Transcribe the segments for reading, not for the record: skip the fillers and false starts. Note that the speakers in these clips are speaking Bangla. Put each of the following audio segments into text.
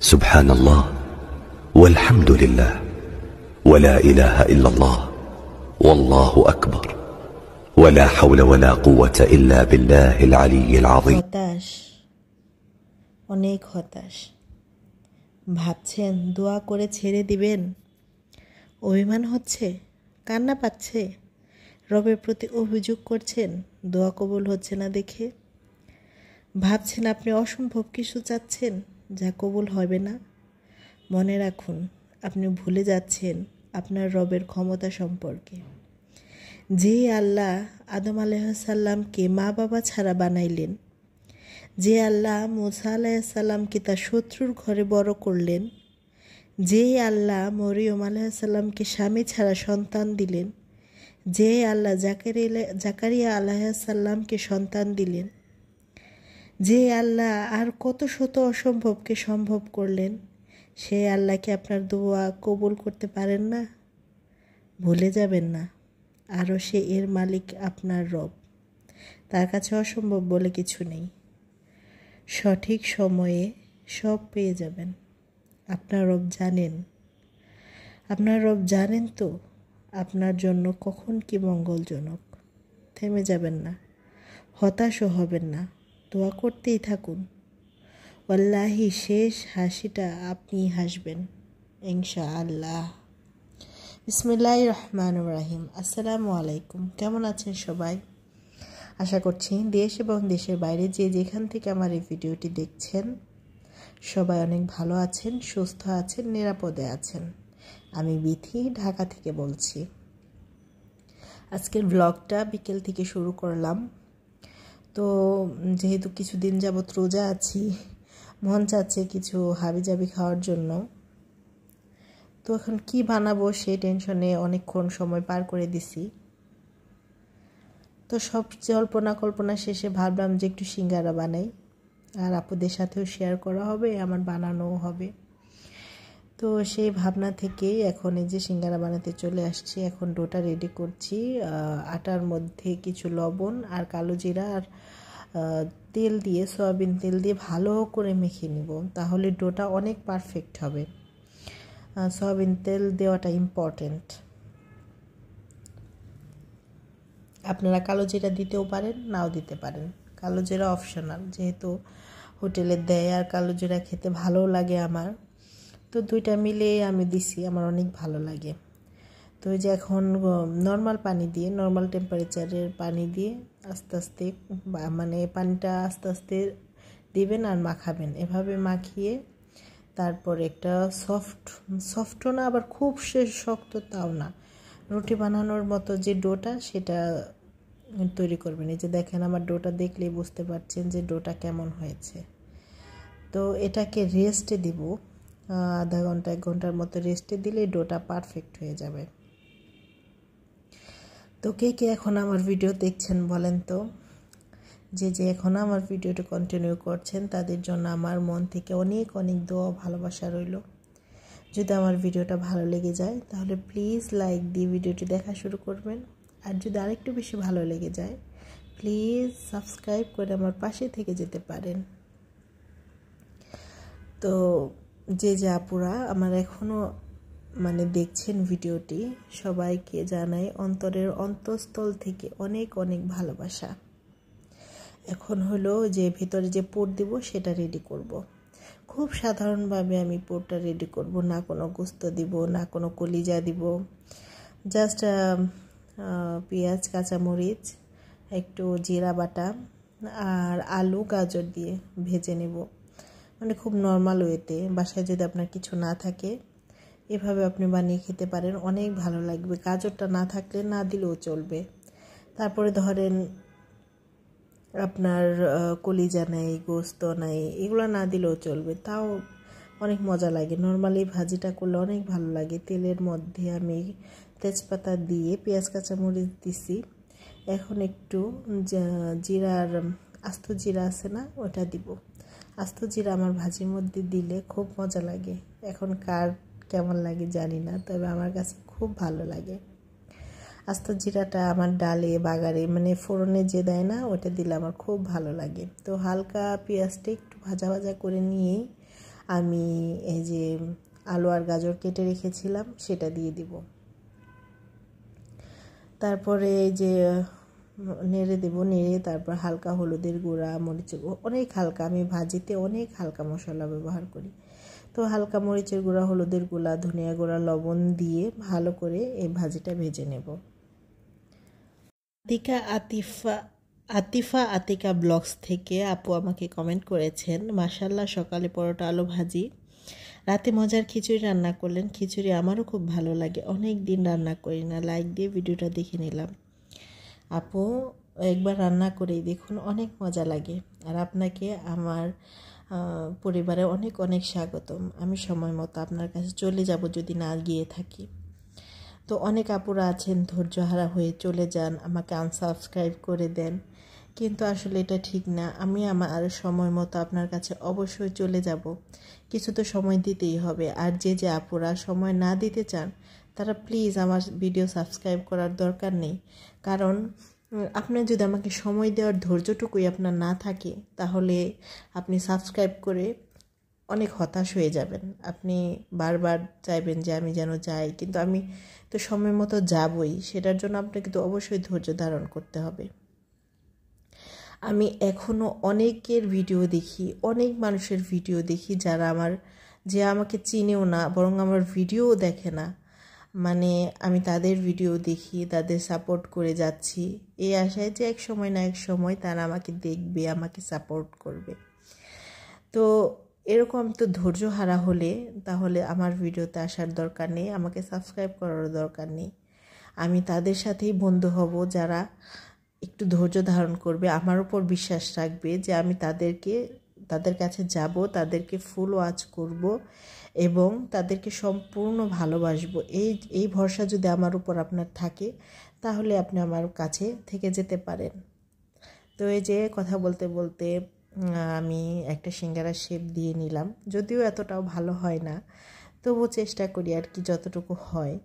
سبحان الله والحمد لله ولا إله إلا الله والله أكبر ولا حول ولا قوة إلا بالله العلي العظيم অনেক হতাশ ভাবছেন দোয়া করে ছেড়ে দিবেন, অভিমান হচ্ছে, কান্না পাচ্ছে, রবের প্রতি অভিযোগ করছেন দোয়া কবুল হচ্ছে না দেখে, ভাবছেন আপনি অসম্ভব কিছু চাচ্ছেন যা কবুল হবে না। মনে রাখুন, আপনি ভুলে যাচ্ছেন আপনার রবের ক্ষমতা সম্পর্কে। যে আল্লাহ আদম আলাইহিসসালামকে মা বাবা ছাড়া বানাইলেন, যে আল্লাহ মুসা আলাইহিসসালামকে তার শত্রুর ঘরে বড় করলেন, যে আল্লাহ মরিয়ম আলাইহিসসালামকে স্বামী ছাড়া সন্তান দিলেন, যে আল্লাহ জাকারিয়া আলাইহিসসালামকে সন্তান দিলেন, যে আল্লাহ আর কত শত অসম্ভবকে সম্ভব করলেন, সেই আল্লাহকে আপনার দোয়া কবুল করতে পারেন না? ভুলে যাবেন না, আরও সে এর মালিক আপনার রব। তার কাছে অসম্ভব বলে কিছু নেই। সঠিক সময়ে সব পেয়ে যাবেন। আপনার রব জানেন, আপনার রব জানেন তো আপনার জন্য কখন কি মঙ্গলজনক। থেমে যাবেন না, হতাশও হবেন না, দোয়া করতেই থাকুন। ওয়াল্লাহি শেষ হাসিটা আপনি হাসবেন ইনশাআল্লাহ। বিসমিল্লাহির রহমানির রহিম। আসসালামু আলাইকুম। কেমন আছেন সবাই? আশা করছি দেশ এবং দেশের বাইরে যে যেখান থেকে আমার এই ভিডিওটি দেখছেন সবাই অনেক ভালো আছেন, সুস্থ আছেন, নিরাপদে আছেন। আমি বিথি ঢাকা থেকে বলছি। আজকের ব্লগটা বিকেল থেকে শুরু করলাম। তো যেহেতু কিছুদিন যাবত রোজা আছি, মন চাচ্ছে কিছু হাবিজাবি খাওয়ার জন্য। তো এখন কি বানাবো সেই টেনশনে অনেকক্ষণ সময় পার করে দিছি। তো সব জল্পনা কল্পনা শেষে ভাবলাম যে একটু সিঙ্গারা বানাই, আর আপুদের সাথেও শেয়ার করা হবে, আমার বানানোও হবে। তো সেই ভাবনা থেকেই এখন এই যে সিঙ্গারা বানাতে চলে আসছি। এখন ডোটা রেডি করছি। আটার মধ্যে কিছু লবণ আর কালো জিরা আর তেল দিয়ে, সয়াবিন তেল দিয়ে ভালো করে মেখে নিব, তাহলে ডোটা অনেক পারফেক্ট হবে। সয়াবিন তেল দেওয়াটা ইম্পর্টেন্ট। আপনারা কালো জিরা দিতেও পারেন, নাও দিতে পারেন। কালো জিরা অপশনাল, যেহেতু হোটেলে দেয় আর কালো জিরা খেতে ভালো লাগে আমার, তো দুইটা মিলে আমি দিছি, আমার অনেক ভালো লাগে। তো এই যে এখন নর্মাল পানি দিয়ে, নর্মাল টেম্পারেচারের পানি দিয়ে আস্তে আস্তে, মানে পানিটা আস্তে আস্তে দিবেন আর মাখাবেন। এভাবে মাখিয়ে তারপর একটা সফটও না আবার খুব শক্ত তাও না, রুটি বানানোর মতো যে ডোটা সেটা তৈরি করবেন। এই যে দেখেন আমার ডোটা দেখলেই বুঝতে পারছেন যে ডোটা কেমন হয়েছে। তো এটাকে রেস্টে দিব, আধা ঘন্টা 1 ঘন্টার মতো রেস্টে দিলে ডোটা পারফেক্ট হয়ে যাবে। তো কে কে এখন আমার ভিডিও দেখছেন বলেন তো? যে এখন আমার ভিডিওটা কন্টিনিউ করছেন তাদের জন্য আমার মন থেকে অনেক অনেক দোয়া ভালোবাসা রইল। যদি আমার ভিডিওটা ভালো লেগে যায় তাহলে প্লিজ লাইক দিয়ে ভিডিওটি দেখা শুরু করবেন। আর যদি আরেকটু বেশি ভালো লেগে যায় প্লিজ সাবস্ক্রাইব করে আমার পাশে থেকে যেতে পারেন। তো যে আপুরা আমার এখনও মানে দেখছেন ভিডিওটি, সবাইকে জানাই অন্তরের অন্তঃস্থল থেকে অনেক অনেক ভালোবাসা। এখন হলো যে ভিতরে যে পুর দিব সেটা রেডি করব। খুব সাধারণভাবে আমি পুরটা রেডি করব, না কোনো গোস্ত দিব, না কোনো কলিজা দিব, জাস্ট পেঁয়াজ, কাঁচামরিচ, একটু জিরা বাটা আর আলু গাজর দিয়ে ভেজে নেব, মানে খুব নর্মাল ওয়েতে। বাসায় যদি আপনার কিছু না থাকে এভাবে আপনি বানিয়ে খেতে পারেন, অনেক ভালো লাগবে। গাজরটা না থাকলে না দিলেও চলবে। তারপরে ধরেন আপনার কলিজা নাই, গোস্ত নাই, এগুলো না দিলেও চলবে, তাও অনেক মজা লাগে। নর্মালি ভাজিটা করলে অনেক ভালো লাগে। তেলের মধ্যে আমি তেজপাতা দিয়ে পেঁয়াজ কাঁচামরিচ দিছি। এখন একটু জিরার, আস্ত জিরা আছে না, ওটা দিব। আস্ত জিরা আমার ভাজির মধ্যে দিলে খুব মজা লাগে। এখন কার কেমন লাগে জানি না, তবে আমার কাছে খুব ভালো লাগে। আস্ত জিরাটা আমার ডালে, বাগারে, মানে ফোড়নে যে দেয় না, ওটা দিলে আমার খুব ভালো লাগে। তো হালকা পেঁয়াজটা একটু ভাজা ভাজা করে নিয়েই আমি এই যে আলু আর গাজর কেটে রেখেছিলাম সেটা দিয়ে দিব। তারপরে এই যে নেড়ে দেব, নেড়ে তারপর হালকা হলুদের গুঁড়া, মরিচের গুঁড়া, অনেক হালকা, আমি ভাজিতে অনেক হালকা মশলা ব্যবহার করি। তো হালকা মরিচের গুঁড়া, হলুদের গুঁড়া, ধনিয়া গুঁড়া, লবণ দিয়ে ভালো করে এই ভাজিটা ভেজে নেব। আতিকা ব্লগস থেকে আপু আমাকে কমেন্ট করেছেন, মাশাআল্লাহ সকালে পরোটা আলু ভাজি, রাতে মজার খিচুড়ি রান্না করলেন। খিচুড়ি আমারও খুব ভালো লাগে, অনেক দিন রান্না করি না, লাইক দিয়ে ভিডিওটা দেখে নিলাম। আপু একবার রান্না করেই দেখুন, অনেক মজা লাগে। আর আপনাকে আমার পরিবারে অনেক অনেক স্বাগতম। আমি সময় মতো আপনার কাছে চলে যাব যদি না গিয়ে থাকি। তো অনেক আপুরা আছেন ধৈর্যহারা হয়ে চলে যান, আমাকে আনসাবস্ক্রাইব করে দেন, কিন্তু আসলে এটা ঠিক না। আমি আমার সময় মতো আপনার কাছে অবশ্যই চলে যাব, কিছু তো সময় দিতেই হবে। আর যে যে আপুরা সময় না দিতে চান তারা প্লিজ আমার ভিডিও সাবস্ক্রাইব করার দরকার নেই, কারণ আপনার যদি আমাকে সময় দেওয়ার ধৈর্যটুকুই আপনার না থাকে তাহলে আপনি সাবস্ক্রাইব করে অনেক হতাশ হয়ে যাবেন। আপনি বারবার চাইবেন যে আমি যেন যাই, কিন্তু আমি তো সময় মতো যাবই, সেটার জন্য আপনাকে তো অবশ্যই ধৈর্য ধারণ করতে হবে। আমি এখনও অনেকের ভিডিও দেখি, অনেক মানুষের ভিডিও দেখি যে আমাকে চিনেও না, বরং আমার ভিডিওও দেখে না, মানে আমি তাদের ভিডিও দেখি, তাদের সাপোর্ট করে যাচ্ছি এই আশায় যে এক সময় না এক সময় তারা আমাকে দেখবে, আমাকে সাপোর্ট করবে। তো এরকম তো ধৈর্য হারা হলে তাহলে আমার ভিডিওতে আসার দরকার নেই, আমাকে সাবস্ক্রাইব করারও দরকার নেই। আমি তাদের সাথেই বন্ধু হব যারা একটু ধৈর্য ধারণ করবে, আমার উপর বিশ্বাস রাখবে যে আমি তাদের কাছে যাব, তাদেরকে ফুল ওয়াচ করব এবং তাদেরকে সম্পূর্ণ ভালোবাসবো। এই ভরসা যদি আমার উপর আপনার থাকে তাহলে আপনি আমার কাছে থেকে যেতে পারেন। তো এই যে কথা বলতে বলতে আমি একটা সিঙ্গারা শেপ দিয়ে নিলাম, যদিও এতটাও ভালো হয় না, তবুও চেষ্টা করি আর কি, যতটুকু হয়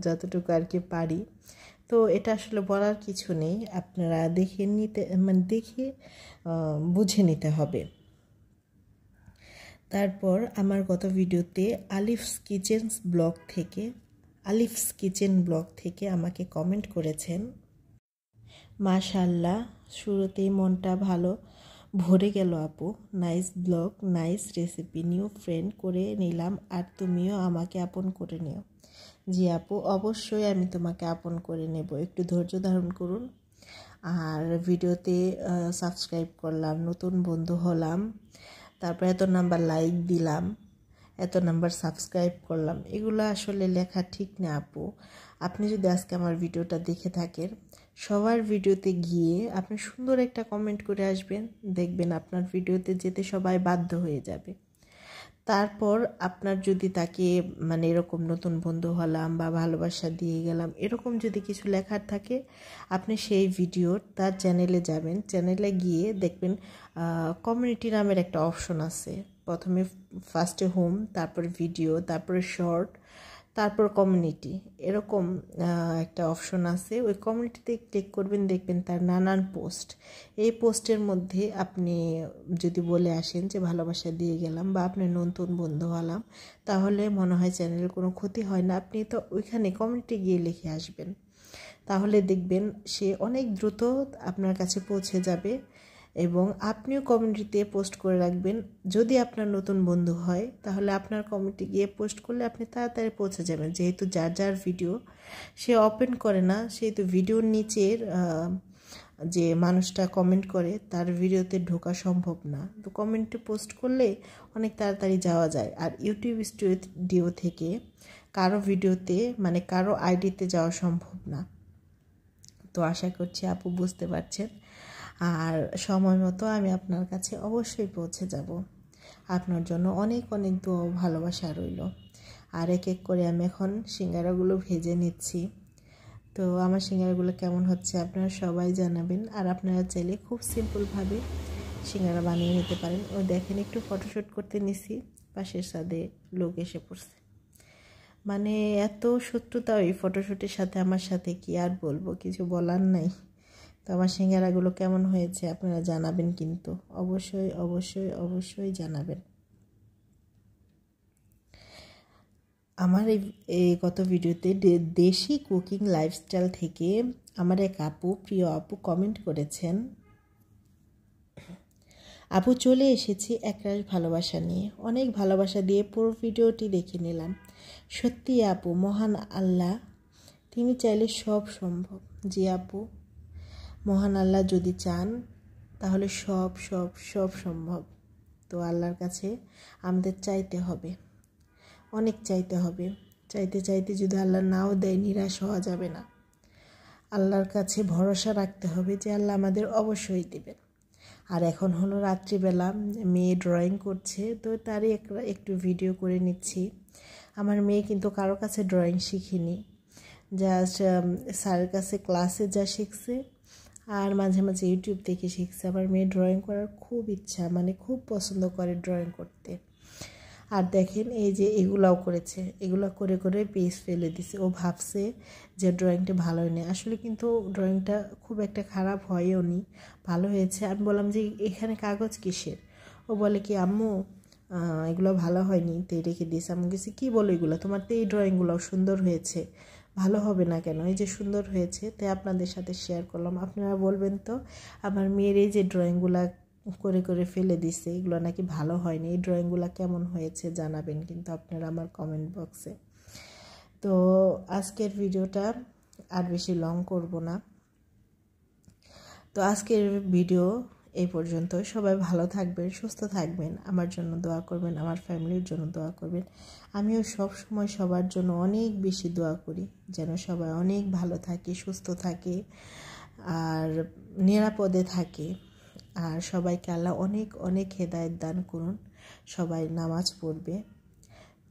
যতটুকু আর কি পারি। তো এটা আসলে বলার কিছু নেই, আপনারা দেখে বুঝে নিতে হবে। তারপর আমার গত ভিডিওতে আলিফস কিচেন ব্লগ থেকে আমাকে কমেন্ট করেছেন, মাশাআল্লাহ শুরুতেই মনটা ভালো ভরে গেল আপু, nice blog, nice recipe, new friend করে নিলাম, আর তুমিও আমাকে আপন করে নিও। জি আপু, অবশ্যই আমি তোমাকে আপন করে নেব, একটু ধৈর্য ধারণ করুন। আর ভিডিওতে সাবস্ক্রাইব করলাম, নতুন বন্ধু হলাম, তারপর এত নাম্বার লাইক দিলাম, এত নাম্বার সাবস্ক্রাইব করলাম, এগুলো আসলে লেখা ঠিক না আপু। আপনি যদি আজকে আমার ভিডিওটা দেখে থাকেন, সবার ভিডিওতে গিয়ে আপনি সুন্দর একটা কমেন্ট করে আসবেন, দেখবেন আপনার ভিডিওতে যেতে সবাই বাধ্য হয়ে যাবে। তারপর আপনার যদি তাকে মানে এরকম নতুন বন্ধু হলাম বা ভালোবাসা দিয়ে গেলাম এরকম যদি কিছু লেখার থাকে, আপনি সেই ভিডিওর তার চ্যানেলে যাবেন, চ্যানেলে গিয়ে দেখবেন কমিউনিটি নামের একটা অপশন আছে। প্রথমে ফার্স্টে হোম, তারপর ভিডিও, তারপরে শর্ট, তারপর কমিউনিটি, এরকম একটা অপশন আছে। ওই কমিউনিটিতে ক্লিক করবেন, দেখবেন তার নানান পোস্ট। এই পোস্টের মধ্যে আপনি যদি বলে আসেন যে ভালোবাসা দিয়ে গেলাম বা আপনি নতুন বন্ধু হলাম, তাহলে মনে হয় চ্যানেলের কোনো ক্ষতি হয় না। আপনি তো ওইখানে কমিউনিটি গিয়ে লিখে আসবেন, তাহলে দেখবেন সে অনেক দ্রুত আপনার কাছে পৌঁছে যাবে। এবং আপনিও কমিউনিটিতে পোস্ট করে রাখবেন, যদি আপনার নতুন বন্ধু হয় তাহলে আপনার কমিউনিটি গিয়ে পোস্ট করলে আপনি তাড়াতাড়ি পৌঁছে যাবেন। যেহেতু যার ভিডিও সে ওপেন করে না, সেহেতু ভিডিওর নিচের যে মানুষটা কমেন্ট করে তার ভিডিওতে ঢোকা সম্ভব না, তো কমেন্টে পোস্ট করলে অনেক তাড়াতাড়ি যাওয়া যায়। আর ইউটিউব স্টুডিও থেকে কারো ভিডিওতে মানে কারো আইডিতে যাওয়া সম্ভব না। তো আশা করছি আপু বুঝতে পারছেন, আর সময় মতো আমি আপনার কাছে অবশ্যই পৌঁছে যাব। আপনার জন্য অনেক অনেক দোয়া ও ভালোবাসা রইল। আর এক এক করে আমি এখন সিঙ্গারাগুলো ভেজে নিচ্ছি। তো আমার সিঙ্গারাগুলো কেমন হচ্ছে আপনারা সবাই জানাবেন। আর আপনারা চাইলে খুব সিম্পলভাবে সিঙ্গারা বানিয়ে নিতে পারেন। ও দেখেন একটু ফটোশ্যুট করতে নিছি, পাশের ছাদে লোক এসে পড়ছে, মানে এত শত্রুতা ওই ফটোশ্যুটের সাথে আমার সাথে, কি আর বলবো, কিছু বলার নাই। তো আমার সিঙ্গারাগুলো কেমন হয়েছে আপনারা জানাবেন, কিন্তু অবশ্যই অবশ্যই অবশ্যই জানাবেন। আমার এই গত ভিডিওতে দেশি কুকিং লাইফস্টাইল থেকে আমার এক আপু, প্রিয় আপু কমেন্ট করেছেন, আপু চলে এসেছি একরাশ ভালোবাসা নিয়ে, অনেক ভালোবাসা দিয়ে পুরো ভিডিওটি দেখে নিলাম। সত্যি আপু, মহান আল্লাহ তিনি চাইলে সব সম্ভব। জি আপু, মহান আল্লাহ যদি চান তাহলে সব সব সব সম্ভব। তো আল্লাহর কাছে আমাদের চাইতে হবে, অনেক চাইতে হবে। চাইতে চাইতে যদি আল্লাহ নাও দেয়, নিরাশ হওয়া যাবে না। আল্লাহর কাছে ভরসা রাখতে হবে যে আল্লাহ আমাদের অবশ্যই দেবেন। আর এখন হলো রাত্রিবেলা, মেয়ে ড্রয়িং করছে, তো তারই একটু ভিডিও করে নিচ্ছি। আমার মেয়ে কিন্তু কারো কাছে ড্রয়িং শিখিনি, জাস্ট স্যারের কাছে ক্লাসে যা শিখছে আর মাঝে মাঝে ইউটিউব দেখে শিখছে। আমার মেয়ে ড্রয়িং করার খুব ইচ্ছা, মানে খুব পছন্দ করে ড্রয়িং করতে। আর দেখেন এই যে এগুলাও করেছে, এগুলো করে করে পেজ ফেলে দিছে। ও ভাবছে যে ড্রয়িংটা ভালো হয়নি, আসলে কিন্তু ড্রয়িংটা খুব একটা খারাপ হয়ও নি, ভালো হয়েছে। আমি বললাম যে এখানে কাগজ কিসের? ও বলে কি আম্মু এগুলো ভালো হয়নি, তো রেখে দিয়েছে। আমি বলছি কী বলো এগুলো, তোমার তো এই ড্রয়িংগুলোও সুন্দর হয়েছে, ভালো হবে না কেন? এই যে সুন্দর হয়েছে, তাই আপনাদের সাথে শেয়ার করলাম। আপনারা বলবেন তো আমার মেয়ের এই যে ড্রয়িংগুলো করে করে ফেলে দিছে, এগুলো নাকি ভালো হয়নি, এই ড্রয়িংগুলো কেমন হয়েছে জানাবেন কিন্তু আপনারা আমার কমেন্ট বক্সে। তো আজকের ভিডিওটা আর বেশি লং করব না। তো আজকের ভিডিও এই পর্যন্ত। সবাই ভালো থাকবেন, সুস্থ থাকবেন, আমার জন্য দোয়া করবেন, আমার ফ্যামিলির জন্য দোয়া করবেন। আমিও সব সময় সবার জন্য অনেক বেশি দোয়া করি, যেন সবাই অনেক ভালো থাকে, সুস্থ থাকে আর নিরাপদে থাকে। আর সবাইকে আল্লাহ অনেক অনেক হেদায়েত দান করুন, সবাই নামাজ পড়বে।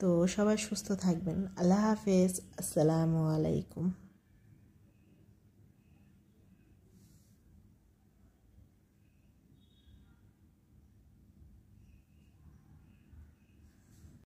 তো সবাই সুস্থ থাকবেন। আল্লাহ হাফেজ, আসসালামু আলাইকুম।